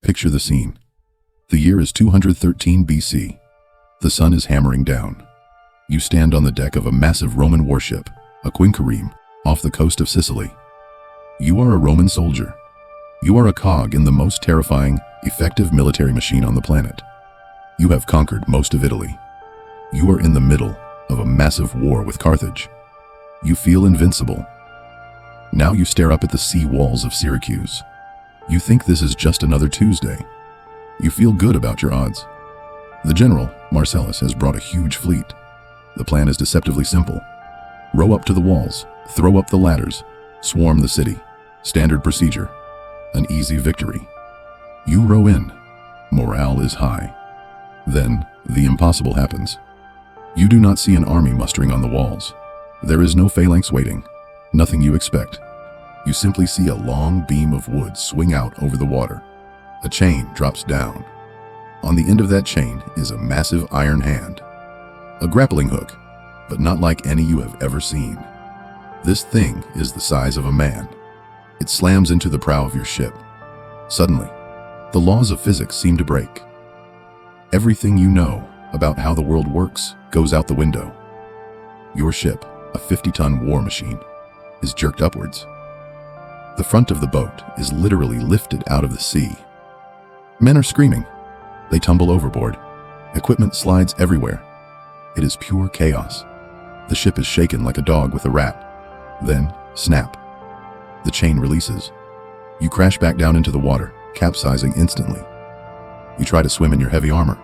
Picture the scene. The year is 213 BC. The sun is hammering down. You stand on the deck of a massive Roman warship, a quinquereme, off the coast of Sicily. You are a Roman soldier. You are a cog in the most terrifying, effective military machine on the planet. You have conquered most of Italy. You are in the middle of a massive war with Carthage. You feel invincible. Now you stare up at the sea walls of Syracuse. You think this is just another Tuesday. You feel good about your odds. The general, Marcellus, has brought a huge fleet. The plan is deceptively simple. Row up to the walls, throw up the ladders, swarm the city. Standard procedure. An easy victory. You row in. Morale is high. Then, the impossible happens. You do not see an army mustering on the walls. There is no phalanx waiting. Nothing you expect. You simply see a long beam of wood swing out over the water. A chain drops down. On the end of that chain is a massive iron hand. A grappling hook, but not like any you have ever seen. This thing is the size of a man. It slams into the prow of your ship. Suddenly, the laws of physics seem to break. Everything you know about how the world works goes out the window. Your ship, a 50-ton war machine, is jerked upwards. The front of the boat is literally lifted out of the sea. Men are screaming. They tumble overboard. Equipment slides everywhere. It is pure chaos. The ship is shaken like a dog with a rat. Then, snap. The chain releases. You crash back down into the water, capsizing instantly. You try to swim in your heavy armor.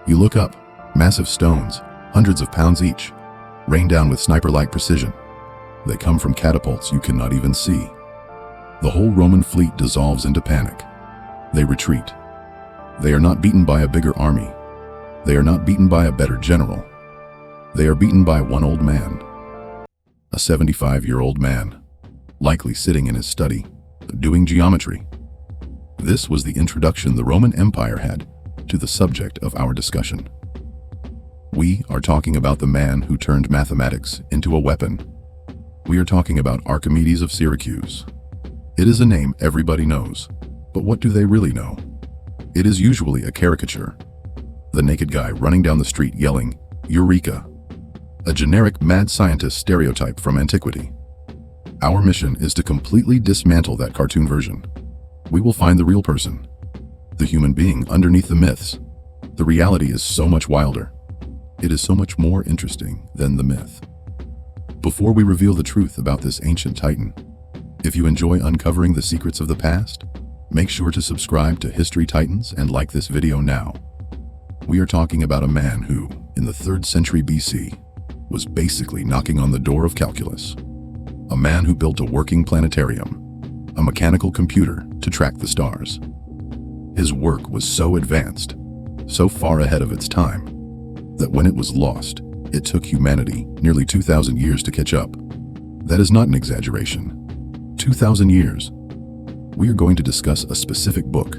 You look up. Massive stones, hundreds of pounds each, rain down with sniper-like precision. They come from catapults you cannot even see. The whole Roman fleet dissolves into panic. They retreat. They are not beaten by a bigger army. They are not beaten by a better general. They are beaten by one old man. A 75-year-old man, likely sitting in his study, doing geometry. This was the introduction the Roman Empire had to the subject of our discussion. We are talking about the man who turned mathematics into a weapon. We are talking about Archimedes of Syracuse. It is a name everybody knows, but what do they really know? It is usually a caricature. The naked guy running down the street yelling, "Eureka!" A generic mad scientist stereotype from antiquity. Our mission is to completely dismantle that cartoon version. We will find the real person, the human being underneath the myths. The reality is so much wilder. It is so much more interesting than the myth. Before we reveal the truth about this ancient titan, if you enjoy uncovering the secrets of the past, make sure to subscribe to History Titans and like this video now. We are talking about a man who, in the 3rd century BC, was basically knocking on the door of calculus. A man who built a working planetarium, a mechanical computer to track the stars. His work was so advanced, so far ahead of its time, that when it was lost, it took humanity nearly 2,000 years to catch up. That is not an exaggeration. 2,000 years. We are going to discuss a specific book,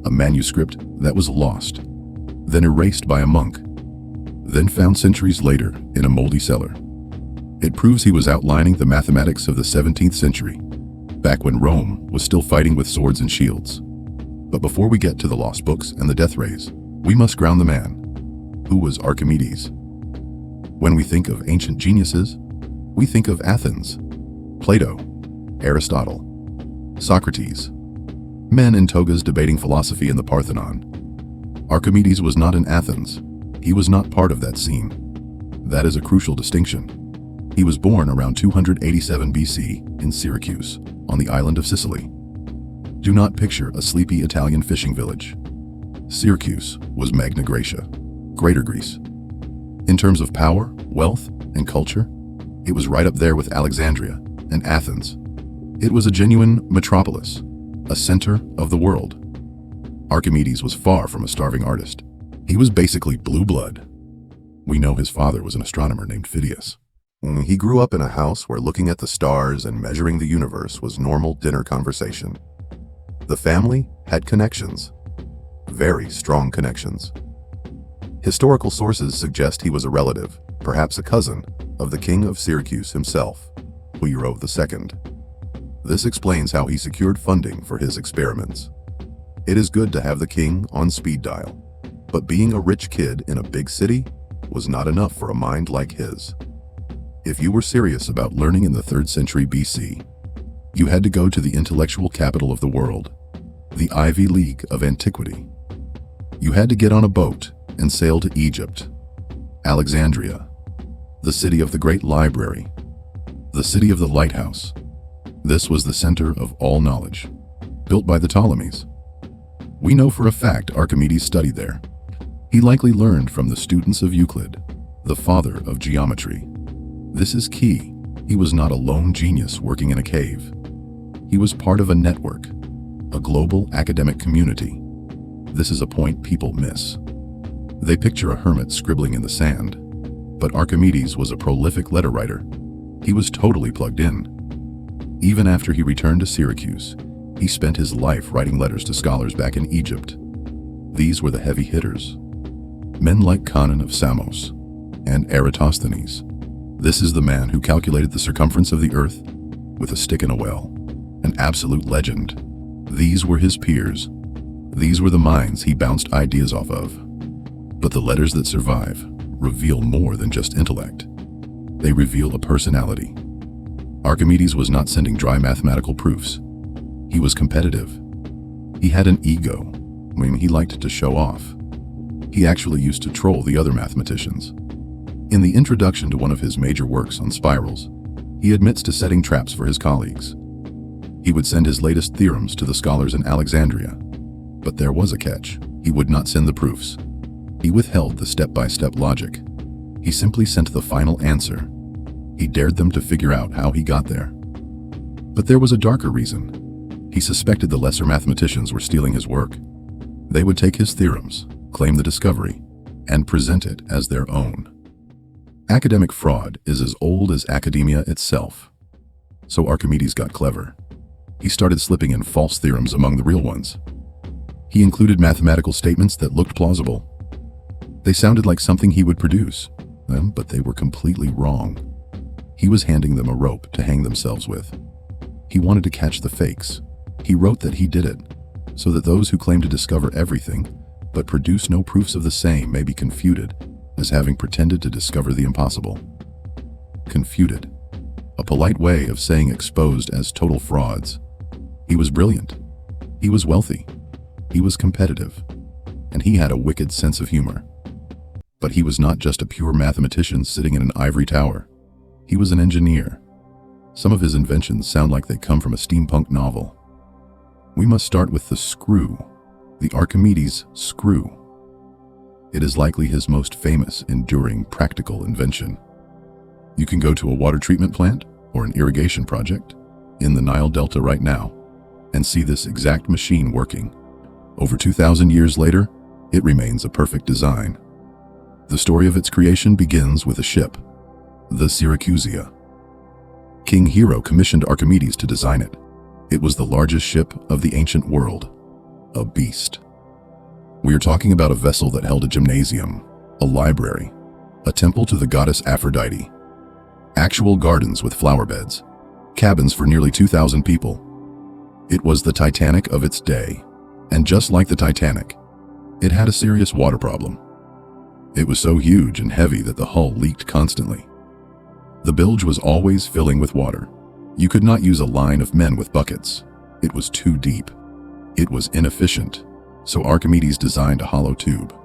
a manuscript that was lost, then erased by a monk, then found centuries later in a moldy cellar. It proves he was outlining the mathematics of the 17th century, back when Rome was still fighting with swords and shields. But before we get to the lost books and the death rays, we must ground the man. Who was Archimedes? When we think of ancient geniuses, we think of Athens, Plato, Aristotle, Socrates, men in togas debating philosophy in the Parthenon. Archimedes was not in Athens. He was not part of that scene. That is a crucial distinction. He was born around 287 BC in Syracuse, on the island of Sicily. Do not picture a sleepy Italian fishing village. Syracuse was Magna Graecia, Greater Greece. In terms of power, wealth, and culture, it was right up there with Alexandria and Athens. It was a genuine metropolis, a center of the world. Archimedes was far from a starving artist. He was basically blue blood. We know his father was an astronomer named Phidias. He grew up in a house where looking at the stars and measuring the universe was normal dinner conversation. The family had connections, very strong connections. Historical sources suggest he was a relative, perhaps a cousin, of the king of Syracuse himself, Nero II. This explains how he secured funding for his experiments. It is good to have the king on speed dial. But being a rich kid in a big city was not enough for a mind like his. If you were serious about learning in the 3rd century BC, you had to go to the intellectual capital of the world, the Ivy League of antiquity. You had to get on a boat and sail to Egypt, Alexandria, the city of the great library, the city of the lighthouse. This was the center of all knowledge, built by the Ptolemies. We know for a fact Archimedes studied there. He likely learned from the students of Euclid, the father of geometry. This is key. He was not a lone genius working in a cave. He was part of a network, a global academic community. This is a point people miss. They picture a hermit scribbling in the sand, but Archimedes was a prolific letter writer. He was totally plugged in. Even after he returned to Syracuse, he spent his life writing letters to scholars back in Egypt. These were the heavy hitters. Men like Conon of Samos and Eratosthenes. This is the man who calculated the circumference of the earth with a stick in a well. An absolute legend. These were his peers. These were the minds he bounced ideas off of. But the letters that survive reveal more than just intellect. They reveal a personality. Archimedes was not sending dry mathematical proofs. He was competitive. He had an ego. He liked to show off. He actually used to troll the other mathematicians. In the introduction to one of his major works on spirals, he admits to setting traps for his colleagues. He would send his latest theorems to the scholars in Alexandria. But there was a catch. He would not send the proofs. He withheld the step-by-step logic. He simply sent the final answer. He dared them to figure out how he got there. But there was a darker reason. He suspected the lesser mathematicians were stealing his work. They would take his theorems, claim the discovery, and present it as their own. Academic fraud is as old as academia itself. So Archimedes got clever. He started slipping in false theorems among the real ones. He included mathematical statements that looked plausible. They sounded like something he would produce, but they were completely wrong. He was handing them a rope to hang themselves with. He wanted to catch the fakes. He wrote that he did it, so that those who claim to discover everything, but produce no proofs of the same, may be confuted as having pretended to discover the impossible. Confuted. A polite way of saying exposed as total frauds. He was brilliant. He was wealthy. He was competitive. And he had a wicked sense of humor. But he was not just a pure mathematician sitting in an ivory tower. He was an engineer. Some of his inventions sound like they come from a steampunk novel. We must start with the screw, the Archimedes screw. It is likely his most famous, enduring, practical invention. You can go to a water treatment plant or an irrigation project in the Nile Delta right now and see this exact machine working. Over 2,000 years later, it remains a perfect design. The story of its creation begins with a ship, the Syracusia. King Hero commissioned Archimedes to design it. It was the largest ship of the ancient world, a beast. We are talking about a vessel that held a gymnasium, a library, a temple to the goddess Aphrodite, actual gardens with flower beds, cabins for nearly 2,000 people. It was the Titanic of its day, and just like the Titanic, it had a serious water problem. It was so huge and heavy that the hull leaked constantly. The bilge was always filling with water. You could not use a line of men with buckets. It was too deep. It was inefficient, so Archimedes designed a hollow tube.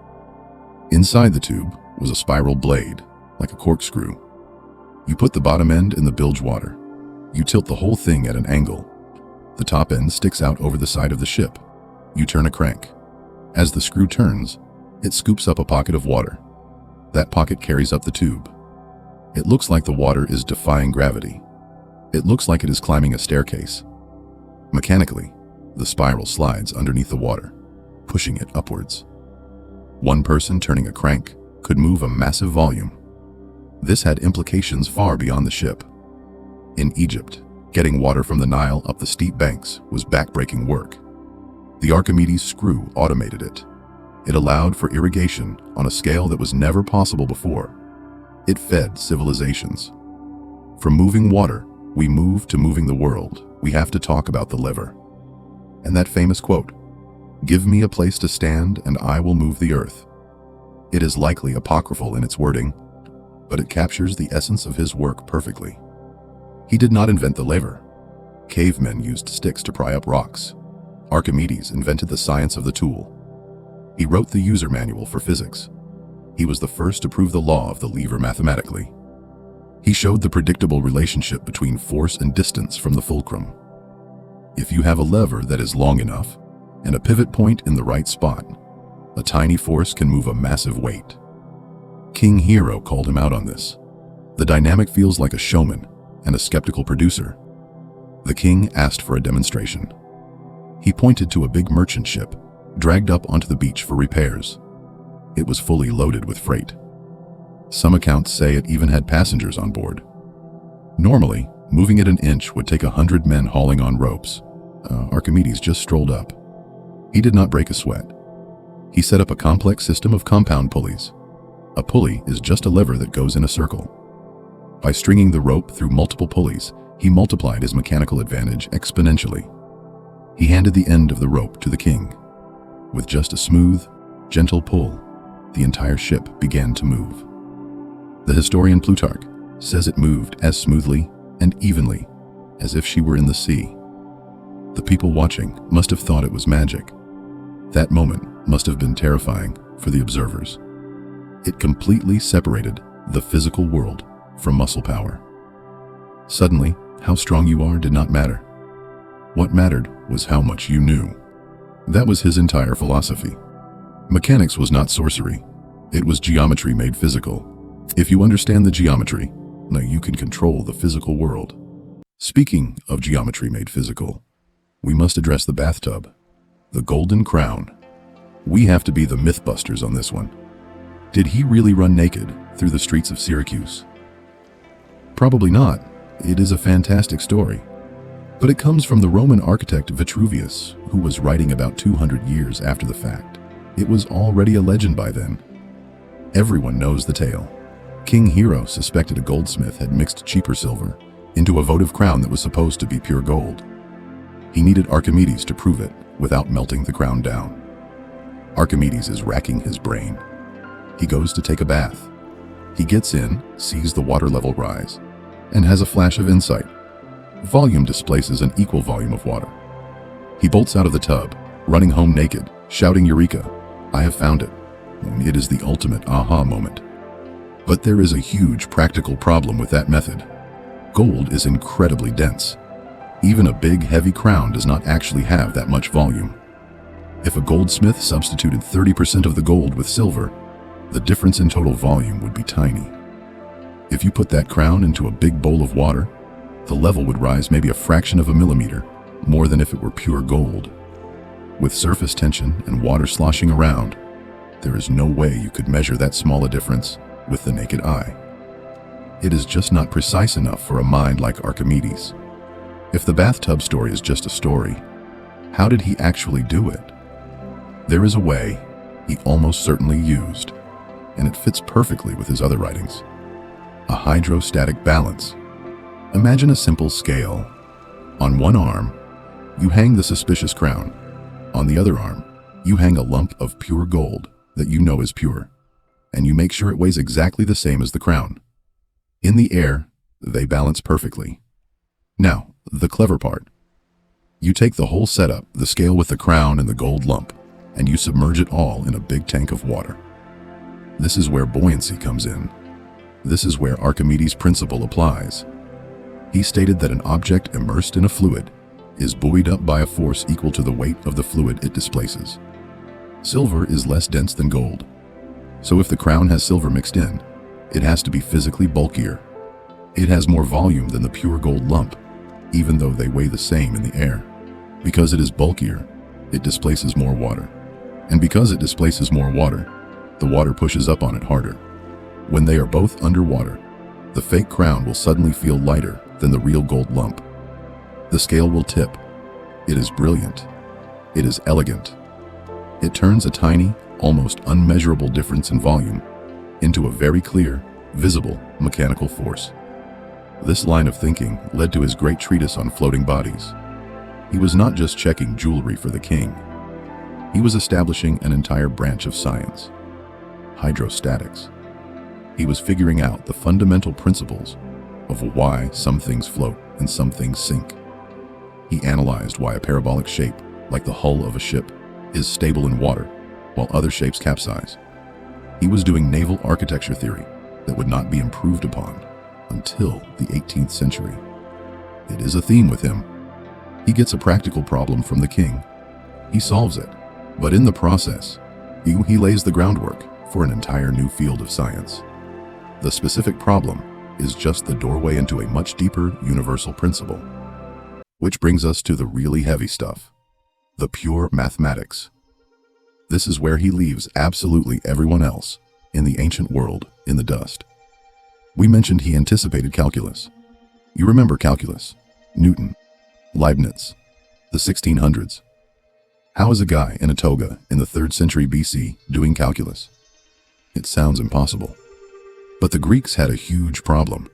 Inside the tube was a spiral blade, like a corkscrew. You put the bottom end in the bilge water. You tilt the whole thing at an angle. The top end sticks out over the side of the ship. You turn a crank. As the screw turns, it scoops up a pocket of water. That pocket carries up the tube. It looks like the water is defying gravity. It looks like it is climbing a staircase. Mechanically, the spiral slides underneath the water, pushing it upwards. One person turning a crank could move a massive volume. This had implications far beyond the ship. In Egypt, getting water from the Nile up the steep banks was backbreaking work. The Archimedes screw automated it. It allowed for irrigation on a scale that was never possible before. It fed civilizations. From moving water, we move to moving the world. We have to talk about the lever. And that famous quote, "Give me a place to stand and I will move the earth." It is likely apocryphal in its wording, but it captures the essence of his work perfectly. He did not invent the lever. Cavemen used sticks to pry up rocks. Archimedes invented the science of the tool. He wrote the user manual for physics. He was the first to prove the law of the lever mathematically. He showed the predictable relationship between force and distance from the fulcrum. If you have a lever that is long enough and a pivot point in the right spot, a tiny force can move a massive weight. King Hero called him out on this. The dynamic feels like a showman and a skeptical producer. The king asked for a demonstration. He pointed to a big merchant ship, dragged up onto the beach for repairs. It was fully loaded with freight. Some accounts say it even had passengers on board. Normally, moving it an inch would take 100 men hauling on ropes. Archimedes just strolled up. He did not break a sweat. He set up a complex system of compound pulleys. A pulley is just a lever that goes in a circle. By stringing the rope through multiple pulleys, he multiplied his mechanical advantage exponentially. He handed the end of the rope to the king. With just a smooth, gentle pull, the entire ship began to move. The historian Plutarch says it moved as smoothly and evenly as if she were in the sea. The people watching must have thought it was magic. That moment must have been terrifying for the observers. It completely separated the physical world from muscle power. Suddenly, how strong you are did not matter. What mattered was how much you knew. That was his entire philosophy. Mechanics was not sorcery. It was geometry made physical. If you understand the geometry, now you can control the physical world. Speaking of geometry made physical, we must address the bathtub, the golden crown. We have to be the mythbusters on this one. Did he really run naked through the streets of Syracuse? Probably not. It is a fantastic story. But it comes from the Roman architect Vitruvius, who was writing about 200 years after the fact. It was already a legend by then. Everyone knows the tale. King Hero suspected a goldsmith had mixed cheaper silver into a votive crown that was supposed to be pure gold. He needed Archimedes to prove it without melting the crown down. Archimedes is racking his brain. He goes to take a bath. He gets in, sees the water level rise, and has a flash of insight. Volume displaces an equal volume of water. He bolts out of the tub, running home naked, shouting, "Eureka! I have found it." It is the ultimate aha moment. But there is a huge practical problem with that method. Gold is incredibly dense. Even a big, heavy crown does not actually have that much volume. If a goldsmith substituted 30% of the gold with silver, the difference in total volume would be tiny. If you put that crown into a big bowl of water, the level would rise maybe a fraction of a millimeter, more than if it were pure gold. With surface tension and water sloshing around, there is no way you could measure that small a difference with the naked eye. It is just not precise enough for a mind like Archimedes. If the bathtub story is just a story, how did he actually do it? There is a way he almost certainly used, and it fits perfectly with his other writings. A hydrostatic balance. Imagine a simple scale. On one arm, you hang the suspicious crown. On the other arm, you hang a lump of pure gold that you know is pure, and you make sure it weighs exactly the same as the crown. In the air, they balance perfectly. Now, the clever part. You take the whole setup, the scale with the crown and the gold lump, and you submerge it all in a big tank of water. This is where buoyancy comes in. This is where Archimedes' principle applies. He stated that an object immersed in a fluid is buoyed up by a force equal to the weight of the fluid it displaces. Silver is less dense than gold. So if the crown has silver mixed in, it has to be physically bulkier. It has more volume than the pure gold lump, even though they weigh the same in the air. Because it is bulkier, it displaces more water. And because it displaces more water, the water pushes up on it harder. When they are both underwater, the fake crown will suddenly feel lighter than the real gold lump. The scale will tip. It is brilliant. It is elegant. It turns a tiny, almost unmeasurable difference in volume into a very clear, visible mechanical force. This line of thinking led to his great treatise on floating bodies. He was not just checking jewelry for the king. He was establishing an entire branch of science, hydrostatics. He was figuring out the fundamental principles of why some things float and some things sink. He analyzed why a parabolic shape, like the hull of a ship, is stable in water, while other shapes capsize. He was doing naval architecture theory that would not be improved upon until the 18th century. It is a theme with him. He gets a practical problem from the king. He solves it, but in the process, he lays the groundwork for an entire new field of science. The specific problem is just the doorway into a much deeper universal principle. Which brings us to the really heavy stuff, the pure mathematics. This is where he leaves absolutely everyone else in the ancient world in the dust. We mentioned he anticipated calculus. You remember calculus, Newton, Leibniz, the 1600s. How is a guy in a toga in the 3rd century BC doing calculus? It sounds impossible. But the Greeks had a huge problem.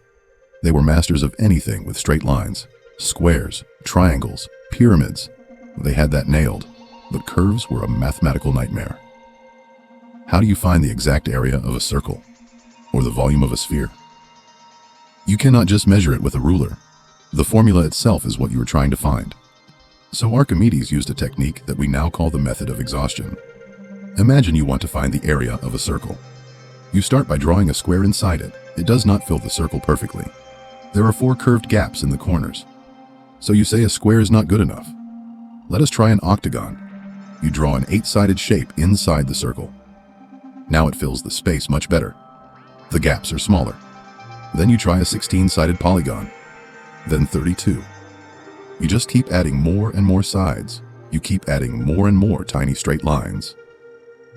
They were masters of anything with straight lines, squares, triangles, pyramids. They had that nailed, but curves were a mathematical nightmare. How do you find the exact area of a circle or the volume of a sphere? You cannot just measure it with a ruler. The formula itself is what you are trying to find. So Archimedes used a technique that we now call the method of exhaustion. Imagine you want to find the area of a circle. You start by drawing a square inside it. It does not fill the circle perfectly. There are 4 curved gaps in the corners. So you say a square is not good enough. Let us try an octagon. You draw an 8-sided shape inside the circle. Now it fills the space much better. The gaps are smaller. Then you try a 16-sided polygon. Then 32. You just keep adding more and more sides. You keep adding more and more tiny straight lines.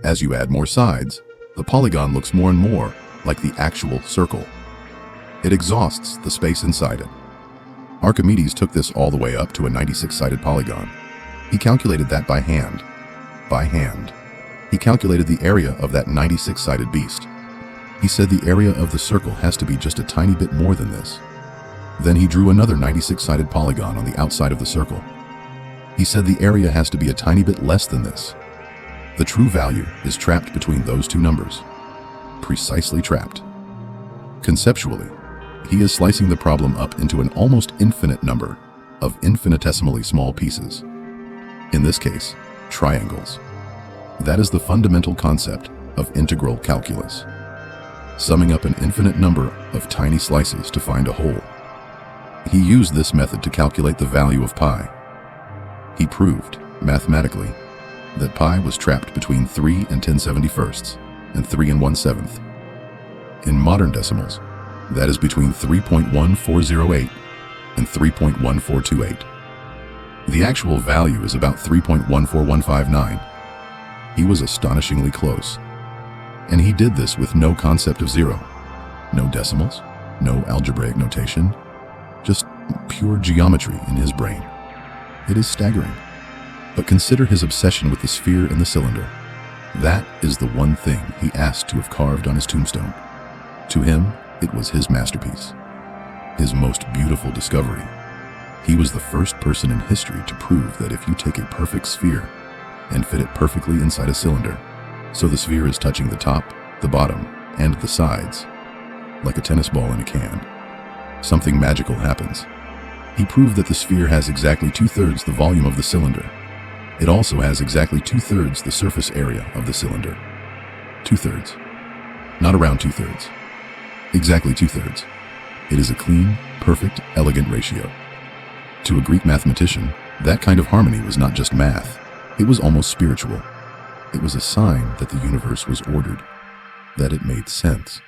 As you add more sides, the polygon looks more and more like the actual circle. It exhausts the space inside it. Archimedes took this all the way up to a 96-sided polygon. He calculated that by hand. He calculated the area of that 96-sided beast. He said the area of the circle has to be just a tiny bit more than this. Then he drew another 96-sided polygon on the outside of the circle. He said the area has to be a tiny bit less than this. The true value is trapped between those 2 numbers. Precisely trapped. Conceptually, he is slicing the problem up into an almost infinite number of infinitesimally small pieces. In this case, triangles. That is the fundamental concept of integral calculus. Summing up an infinite number of tiny slices to find a whole. He used this method to calculate the value of pi. He proved, mathematically, that pi was trapped between 3 and 1071 and 3 and 1/7. In modern decimals, that is between 3.1408 and 3.1428. The actual value is about 3.14159. He was astonishingly close. And he did this with no concept of zero. No decimals, no algebraic notation, just pure geometry in his brain. It is staggering. But consider his obsession with the sphere and the cylinder. That is the one thing he asked to have carved on his tombstone. To him, it was his masterpiece, his most beautiful discovery. He was the first person in history to prove that if you take a perfect sphere and fit it perfectly inside a cylinder, so the sphere is touching the top, the bottom, and the sides, like a tennis ball in a can, something magical happens. He proved that the sphere has exactly 2/3 the volume of the cylinder. It also has exactly 2/3 the surface area of the cylinder. 2/3. Not around 2/3. Exactly 2/3. It is a clean, perfect, elegant ratio. To a Greek mathematician, that kind of harmony was not just math. It was almost spiritual. It was a sign that the universe was ordered, that it made sense,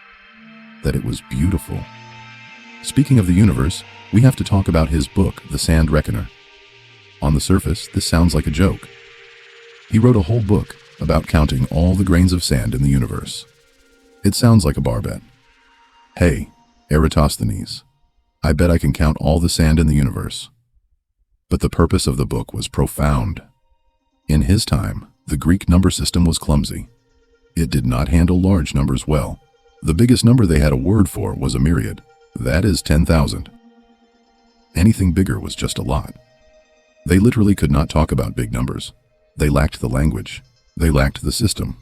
that it was beautiful. Speaking of the universe, we have to talk about his book, The Sand Reckoner. On the surface, this sounds like a joke. He wrote a whole book about counting all the grains of sand in the universe. It sounds like a bar bet. Hey, Eratosthenes, I bet I can count all the sand in the universe. But the purpose of the book was profound. In his time, the Greek number system was clumsy. It did not handle large numbers well. The biggest number they had a word for was a myriad. That is 10,000. Anything bigger was just a lot. They literally could not talk about big numbers. They lacked the language. They lacked the system.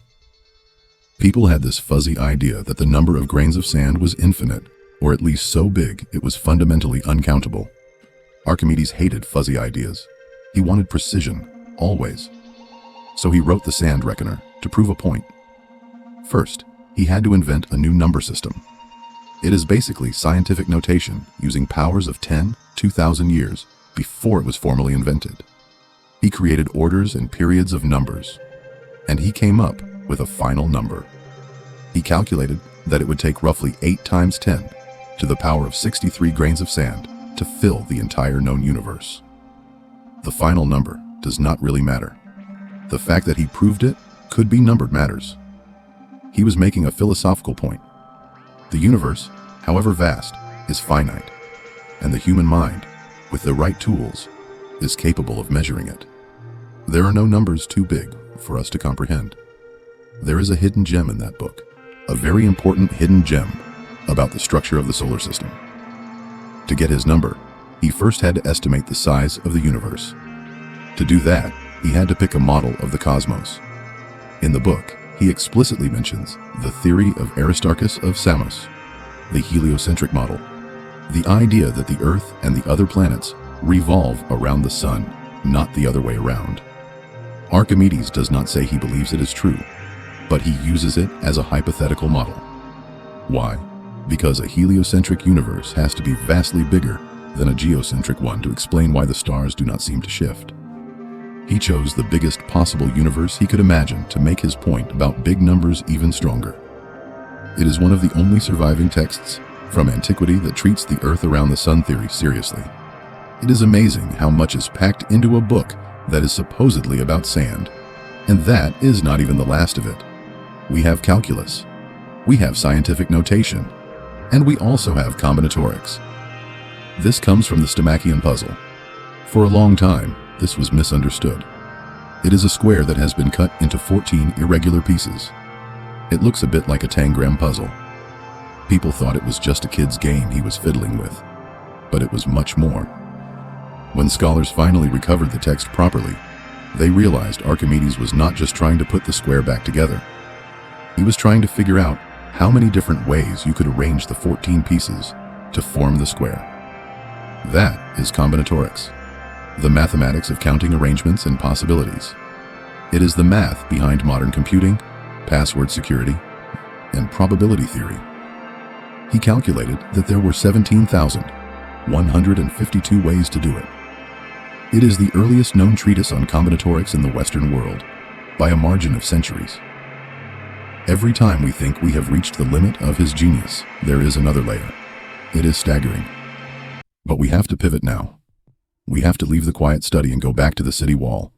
People had this fuzzy idea that the number of grains of sand was infinite, or at least so big it was fundamentally uncountable. Archimedes hated fuzzy ideas. He wanted precision, always. So he wrote the sand reckoner to prove a point. First, he had to invent a new number system. It is basically scientific notation using powers of 10, 2,000 years before it was formally invented. He created orders and periods of numbers, and he came up with a final number. He calculated that it would take roughly 8 times 10 to the power of 63 grains of sand to fill the entire known universe. The final number does not really matter. The fact that he proved it could be numbered matters. He was making a philosophical point. The universe, however vast, is finite, and the human mind, with the right tools, is capable of measuring it. There are no numbers too big for us to comprehend. There is a hidden gem in that book, a very important hidden gem about the structure of the solar system. To get his number, he first had to estimate the size of the universe. To do that, he had to pick a model of the cosmos. In the book, he explicitly mentions the theory of Aristarchus of Samos, the heliocentric model, the idea that the Earth and the other planets revolve around the Sun, not the other way around. Archimedes does not say he believes it is true, but he uses it as a hypothetical model. Why? Because a heliocentric universe has to be vastly bigger than a geocentric one to explain why the stars do not seem to shift. He chose the biggest possible universe he could imagine to make his point about big numbers even stronger. It is one of the only surviving texts from antiquity that treats the Earth around the Sun theory seriously. It is amazing how much is packed into a book that is supposedly about sand. And that is not even the last of it. We have calculus, we have scientific notation, and we also have combinatorics. This comes from the Stomachion puzzle. For a long time, this was misunderstood. It is a square that has been cut into 14 irregular pieces. It looks a bit like a tangram puzzle. People thought it was just a kid's game he was fiddling with, but it was much more. When scholars finally recovered the text properly, they realized Archimedes was not just trying to put the square back together. He was trying to figure out how many different ways you could arrange the 14 pieces to form the square. That is combinatorics, the mathematics of counting arrangements and possibilities. It is the math behind modern computing, password security, and probability theory. He calculated that there were 17,152 ways to do it. It is the earliest known treatise on combinatorics in the Western world, by a margin of centuries. Every time we think we have reached the limit of his genius, there is another layer. It is staggering. But we have to pivot now. We have to leave the quiet study and go back to the city wall,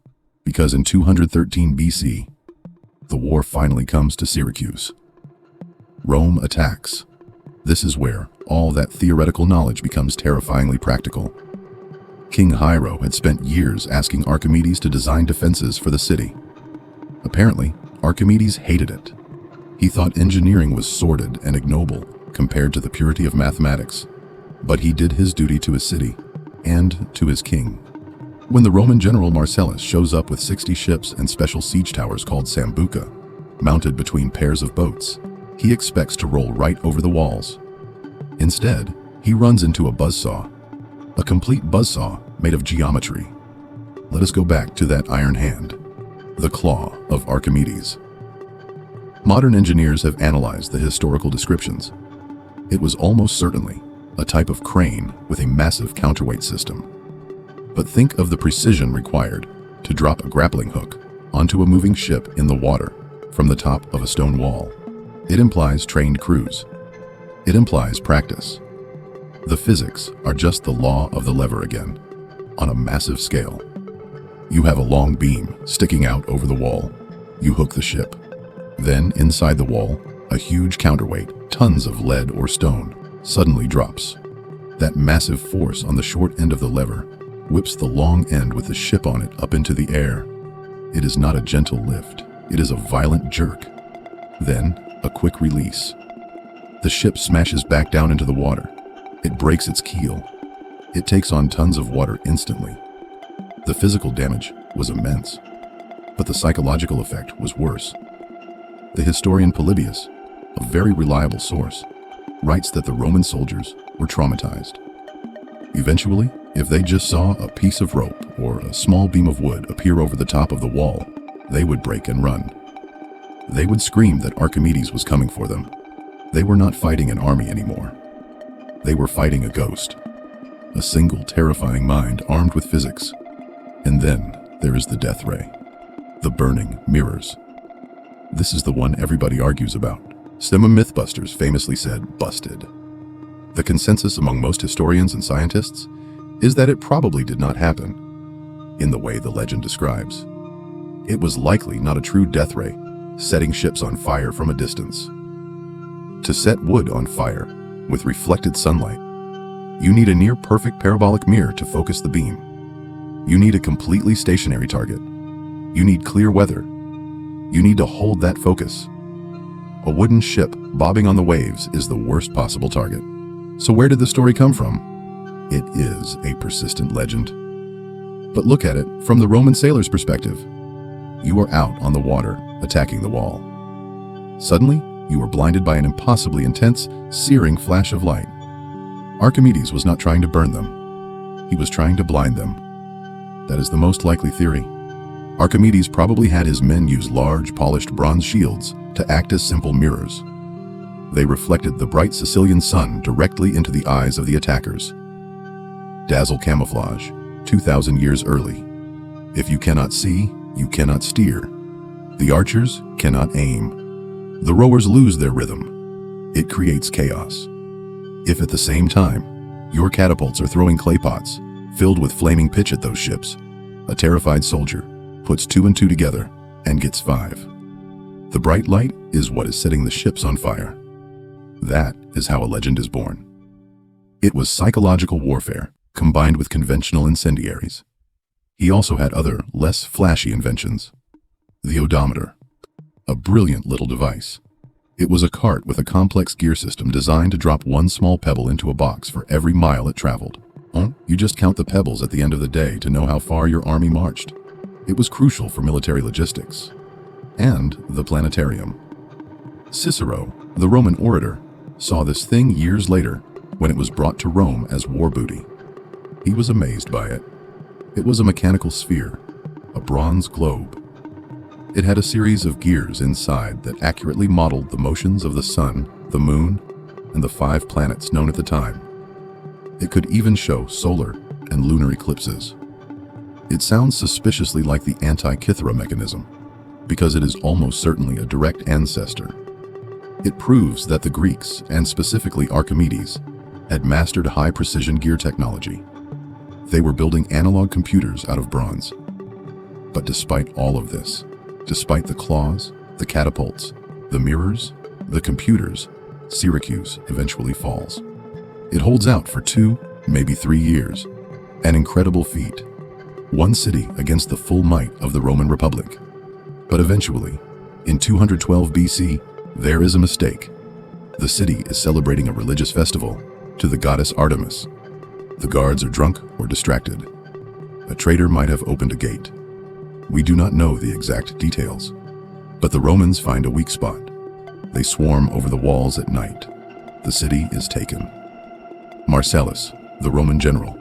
because in 213 BC, the war finally comes to Syracuse. Rome attacks. This is where all that theoretical knowledge becomes terrifyingly practical. King Hiero had spent years asking Archimedes to design defenses for the city. Apparently, Archimedes hated it. He thought engineering was sordid and ignoble compared to the purity of mathematics. But he did his duty to his city and to his king. When the Roman general Marcellus shows up with 60 ships and special siege towers called Sambuca, mounted between pairs of boats, he expects to roll right over the walls. Instead, he runs into a buzzsaw, a complete buzzsaw made of geometry. Let us go back to that iron hand, the claw of Archimedes. Modern engineers have analyzed the historical descriptions. It was almost certainly a type of crane with a massive counterweight system. But think of the precision required to drop a grappling hook onto a moving ship in the water from the top of a stone wall. It implies trained crews. It implies practice. The physics are just the law of the lever again, on a massive scale. You have a long beam sticking out over the wall. You hook the ship. Then, inside the wall, a huge counterweight, tons of lead or stone, suddenly drops. That massive force on the short end of the lever whips the long end with the ship on it up into the air. It is not a gentle lift. It is a violent jerk. Then, a quick release. The ship smashes back down into the water. It breaks its keel. It takes on tons of water instantly. The physical damage was immense. But the psychological effect was worse. The historian Polybius, a very reliable source, writes that the Roman soldiers were traumatized. Eventually, if they just saw a piece of rope or a small beam of wood appear over the top of the wall, they would break and run. They would scream that Archimedes was coming for them. They were not fighting an army anymore. They were fighting a ghost, a single terrifying mind armed with physics. And then there is the death ray, the burning mirrors. This is the one everybody argues about. Some Mythbusters famously said, "busted." The consensus among most historians and scientists is that it probably did not happen in the way the legend describes. It was likely not a true death ray, setting ships on fire from a distance. To set wood on fire with reflected sunlight, you need a near-perfect parabolic mirror to focus the beam. You need a completely stationary target. You need clear weather. You need to hold that focus. A wooden ship bobbing on the waves is the worst possible target. So where did the story come from? It is a persistent legend. But look at it from the Roman sailor's perspective. You are out on the water, attacking the wall. Suddenly, you are blinded by an impossibly intense, searing flash of light. Archimedes was not trying to burn them. He was trying to blind them. That is the most likely theory. Archimedes probably had his men use large, polished bronze shields to act as simple mirrors. They reflected the bright Sicilian sun directly into the eyes of the attackers. Dazzle camouflage, 2,000 years early. If you cannot see, you cannot steer. The archers cannot aim. The rowers lose their rhythm. It creates chaos. If at the same time, your catapults are throwing clay pots filled with flaming pitch at those ships, a terrified soldier puts 2 and 2 together and gets 5. The bright light is what is setting the ships on fire. That is how a legend is born. It was psychological warfare combined with conventional incendiaries. He also had other, less flashy inventions. The odometer, a brilliant little device. It was a cart with a complex gear system designed to drop one small pebble into a box for every mile it traveled. You just count the pebbles at the end of the day to know how far your army marched. It was crucial for military logistics. And the planetarium. Cicero, the Roman orator, saw this thing years later when it was brought to Rome as war booty. He was amazed by it. It was a mechanical sphere, a bronze globe. It had a series of gears inside that accurately modeled the motions of the sun, the moon, and the 5 planets known at the time. It could even show solar and lunar eclipses. It sounds suspiciously like the Antikythera mechanism, because it is almost certainly a direct ancestor. It proves that the Greeks, and specifically Archimedes, had mastered high-precision gear technology. They were building analog computers out of bronze. But despite all of this, despite the claws, the catapults, the mirrors, the computers, Syracuse eventually falls. It holds out for 2, maybe 3 years. An incredible feat. One city against the full might of the Roman Republic. But eventually, in 212 BC, there is a mistake. The city is celebrating a religious festival to the goddess Artemis. The guards are drunk or distracted. A traitor might have opened a gate. We do not know the exact details, but the Romans find a weak spot. They swarm over the walls at night. The city is taken. Marcellus, the Roman general,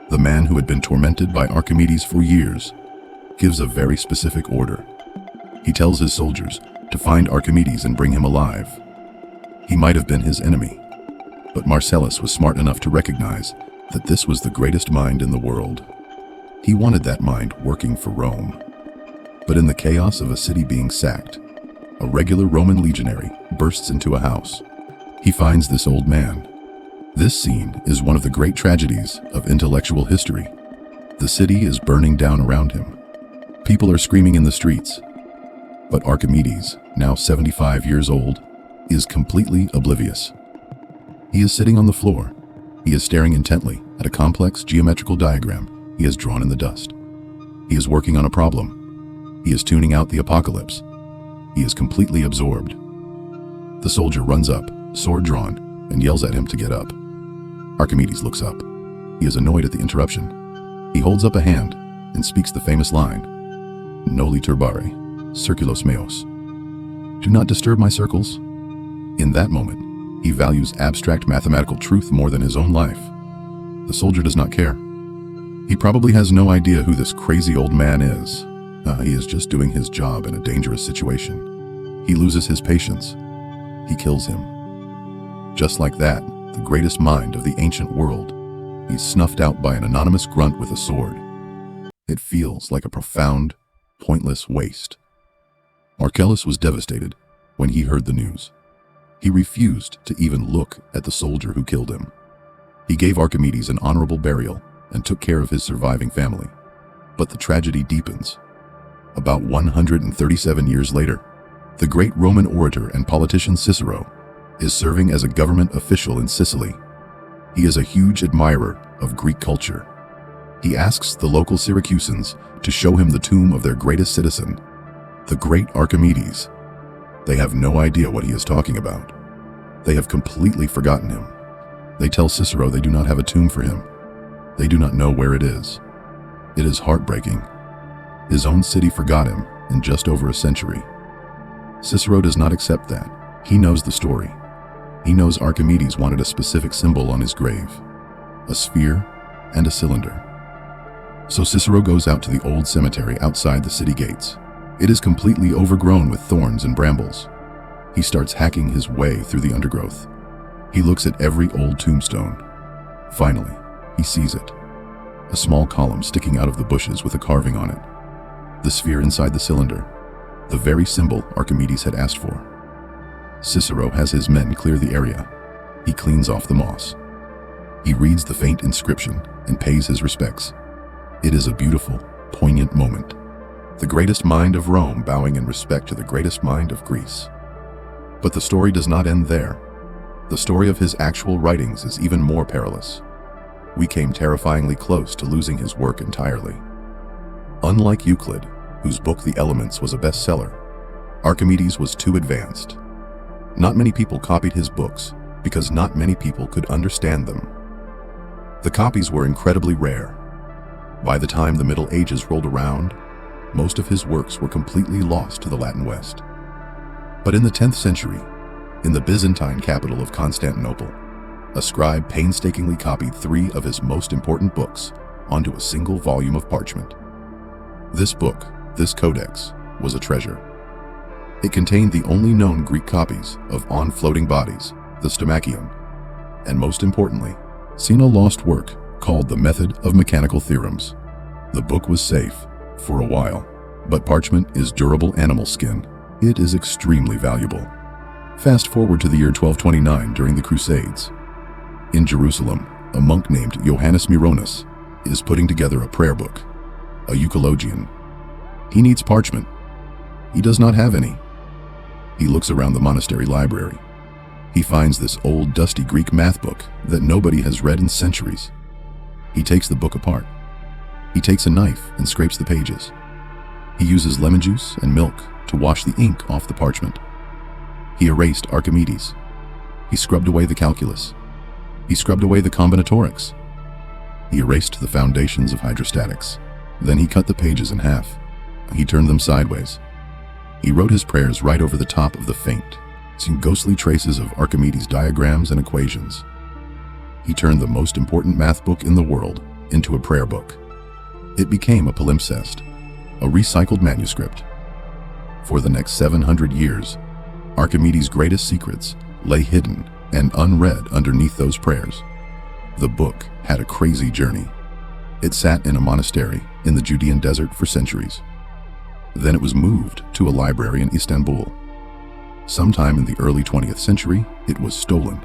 the man who had been tormented by Archimedes for years, gives a very specific order. He tells his soldiers to find Archimedes and bring him alive. He might have been his enemy, but Marcellus was smart enough to recognize that this was the greatest mind in the world. He wanted that mind working for Rome. But in the chaos of a city being sacked, a regular Roman legionary bursts into a house. He finds this old man. This scene is one of the great tragedies of intellectual history. The city is burning down around him. People are screaming in the streets. But Archimedes, now 75 years old, is completely oblivious. He is sitting on the floor. He is staring intently at a complex geometrical diagram he has drawn in the dust. He is working on a problem. He is tuning out the apocalypse. He is completely absorbed. The soldier runs up, sword drawn, and yells at him to get up. Archimedes looks up. He is annoyed at the interruption. He holds up a hand and speaks the famous line, Noli turbare, circulos meos. Do not disturb my circles. In that moment, he values abstract mathematical truth more than his own life. The soldier does not care. He probably has no idea who this crazy old man is. He is just doing his job in a dangerous situation. He loses his patience. He kills him. Just like that, the greatest mind of the ancient world, he's snuffed out by an anonymous grunt with a sword. It feels like a profound, pointless waste. Archelaus was devastated when he heard the news. He refused to even look at the soldier who killed him. He gave Archimedes an honorable burial and took care of his surviving family. But the tragedy deepens. About 137 years later, the great Roman orator and politician Cicero is serving as a government official in Sicily. He is a huge admirer of Greek culture. He asks the local Syracusans to show him the tomb of their greatest citizen, the great Archimedes. They have no idea what he is talking about. They have completely forgotten him. They tell Cicero they do not have a tomb for him. They do not know where it is. It is heartbreaking. His own city forgot him in just over a century. Cicero does not accept that. He knows the story. He knows Archimedes wanted a specific symbol on his grave, a sphere and a cylinder. So Cicero goes out to the old cemetery outside the city gates. It is completely overgrown with thorns and brambles. He starts hacking his way through the undergrowth. He looks at every old tombstone. Finally, he sees it. A small column sticking out of the bushes with a carving on it. The sphere inside the cylinder, the very symbol Archimedes had asked for. Cicero has his men clear the area. He cleans off the moss. He reads the faint inscription and pays his respects. It is a beautiful, poignant moment. The greatest mind of Rome bowing in respect to the greatest mind of Greece. But the story does not end there. The story of his actual writings is even more perilous. We came terrifyingly close to losing his work entirely. Unlike Euclid, whose book The Elements was a bestseller, Archimedes was too advanced. Not many people copied his books because not many people could understand them. The copies were incredibly rare. By the time the Middle Ages rolled around, most of his works were completely lost to the Latin West. But in the 10th century, in the Byzantine capital of Constantinople, a scribe painstakingly copied 3 of his most important books onto a single volume of parchment. This book, this codex, was a treasure. It contained the only known Greek copies of On Floating Bodies, the Stomachion, and most importantly, seen a lost work called The Method of Mechanical Theorems. The book was safe for a while, but parchment is durable animal skin. It is extremely valuable. Fast forward to the year 1229 during the Crusades. In Jerusalem, a monk named Johannes Myronus is putting together a prayer book, a euchologion. He needs parchment. He does not have any. He looks around the monastery library. He finds this old, dusty Greek math book that nobody has read in centuries. He takes the book apart. He takes a knife and scrapes the pages. He uses lemon juice and milk to wash the ink off the parchment. He erased Archimedes. He scrubbed away the calculus. He scrubbed away the combinatorics. He erased the foundations of hydrostatics. Then he cut the pages in half. He turned them sideways. He wrote his prayers right over the top of the faint, seeing ghostly traces of Archimedes' diagrams and equations. He turned the most important math book in the world into a prayer book. It became a palimpsest, a recycled manuscript. For the next 700 years, Archimedes' greatest secrets lay hidden and unread underneath those prayers. The book had a crazy journey. It sat in a monastery in the Judean desert for centuries. Then it was moved to a library in Istanbul. Sometime in the early 20th century, it was stolen.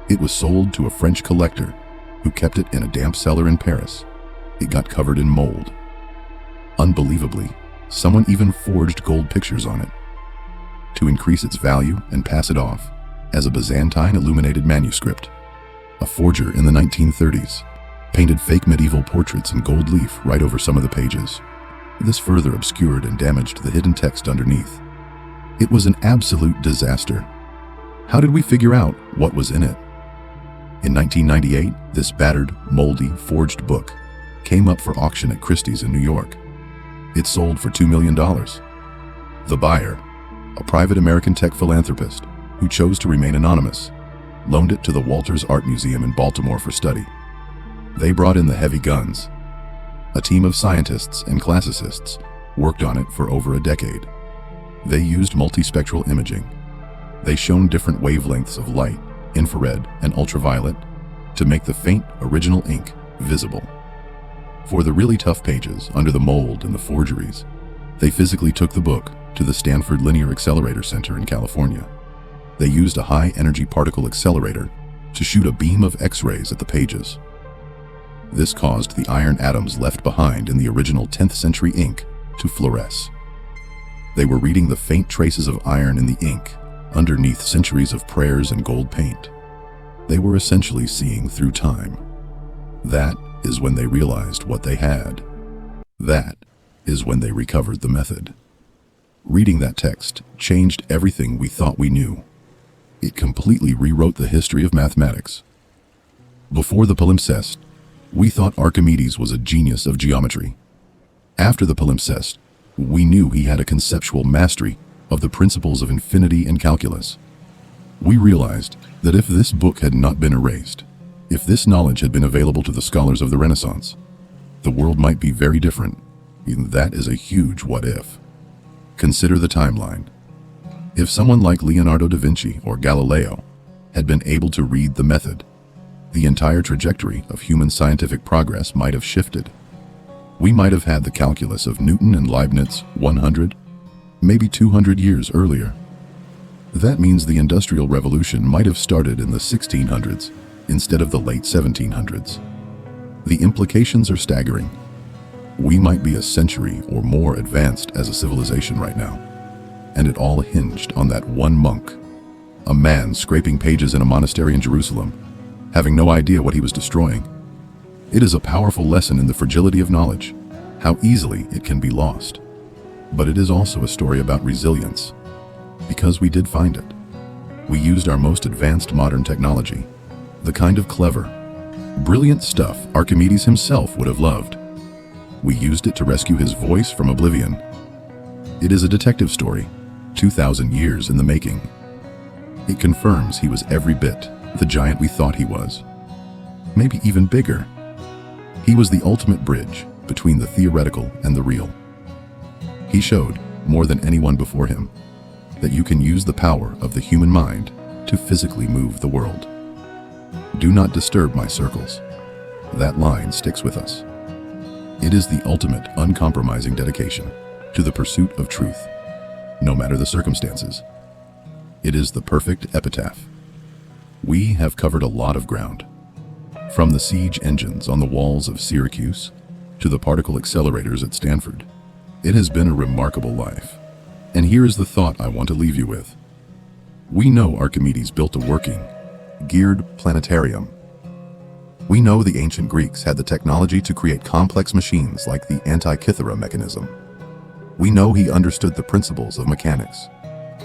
It was sold to a French collector who kept it in a damp cellar in Paris. It got covered in mold. Unbelievably, someone even forged gold pictures on it to increase its value and pass it off as a Byzantine illuminated manuscript. A forger in the 1930s painted fake medieval portraits in gold leaf right over some of the pages. This further obscured and damaged the hidden text underneath. It was an absolute disaster. How did we figure out what was in it? In 1998, this battered, moldy, forged book came up for auction at Christie's in New York. It sold for $2 million. The buyer, a private American tech philanthropist who chose to remain anonymous, loaned it to the Walters Art Museum in Baltimore for study. They brought in the heavy guns. A team of scientists and classicists worked on it for over a decade. They used multispectral imaging. They shone different wavelengths of light, infrared and ultraviolet, to make the faint original ink visible. For the really tough pages under the mold and the forgeries, they physically took the book to the Stanford Linear Accelerator Center in California. They used a high-energy particle accelerator to shoot a beam of X-rays at the pages. This caused the iron atoms left behind in the original 10th century ink to fluoresce. They were reading the faint traces of iron in the ink underneath centuries of prayers and gold paint. They were essentially seeing through time. That is when they realized what they had. That is when they recovered the method. Reading that text changed everything we thought we knew. It completely rewrote the history of mathematics. Before the palimpsest, we thought Archimedes was a genius of geometry. After the palimpsest, we knew he had a conceptual mastery of the principles of infinity and calculus. We realized that if this book had not been erased, if this knowledge had been available to the scholars of the Renaissance, the world might be very different. And that is a huge what if. Consider the timeline. If someone like Leonardo da Vinci or Galileo had been able to read the method, the entire trajectory of human scientific progress might have shifted. We might have had the calculus of Newton and Leibniz 100, maybe 200 years earlier. That means the Industrial Revolution might have started in the 1600s instead of the late 1700s. The implications are staggering. We might be a century or more advanced as a civilization right now. And it all hinged on that one monk, a man scraping pages in a monastery in Jerusalem, having no idea what he was destroying. It is a powerful lesson in the fragility of knowledge, how easily it can be lost. But it is also a story about resilience, because we did find it. We used our most advanced modern technology, the kind of clever, brilliant stuff Archimedes himself would have loved. We used it to rescue his voice from oblivion. It is a detective story, 2,000 years in the making. It confirms he was every bit the giant we thought he was, maybe even bigger. He was the ultimate bridge between the theoretical and the real. He showed, more than anyone before him, that you can use the power of the human mind to physically move the world. Do not disturb my circles. That line sticks with us. It is the ultimate uncompromising dedication to the pursuit of truth, no matter the circumstances. It is the perfect epitaph. We have covered a lot of ground, from the siege engines on the walls of Syracuse to the particle accelerators at Stanford. It has been a remarkable life. And here is the thought I want to leave you with. We know Archimedes built a working, geared planetarium. We know the ancient Greeks had the technology to create complex machines like the Antikythera mechanism. We know he understood the principles of mechanics,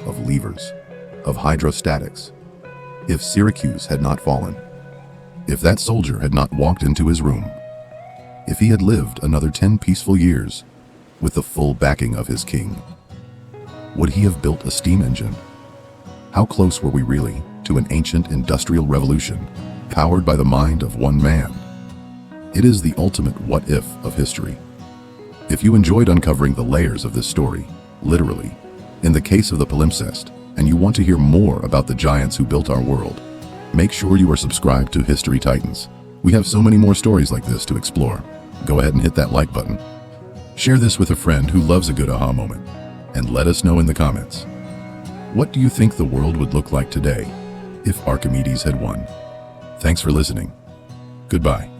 of levers, of hydrostatics. If Syracuse had not fallen, if that soldier had not walked into his room, if he had lived another 10 peaceful years with the full backing of his king, would he have built a steam engine? How close were we really to an ancient industrial revolution powered by the mind of one man? It is the ultimate what if of history. If you enjoyed uncovering the layers of this story, literally, in the case of the palimpsest, and you want to hear more about the giants who built our world, make sure you are subscribed to History Titans. We have so many more stories like this to explore. Go ahead and hit that like button. Share this with a friend who loves a good aha moment, and let us know in the comments. What do you think the world would look like today if Archimedes had won? Thanks for listening. Goodbye.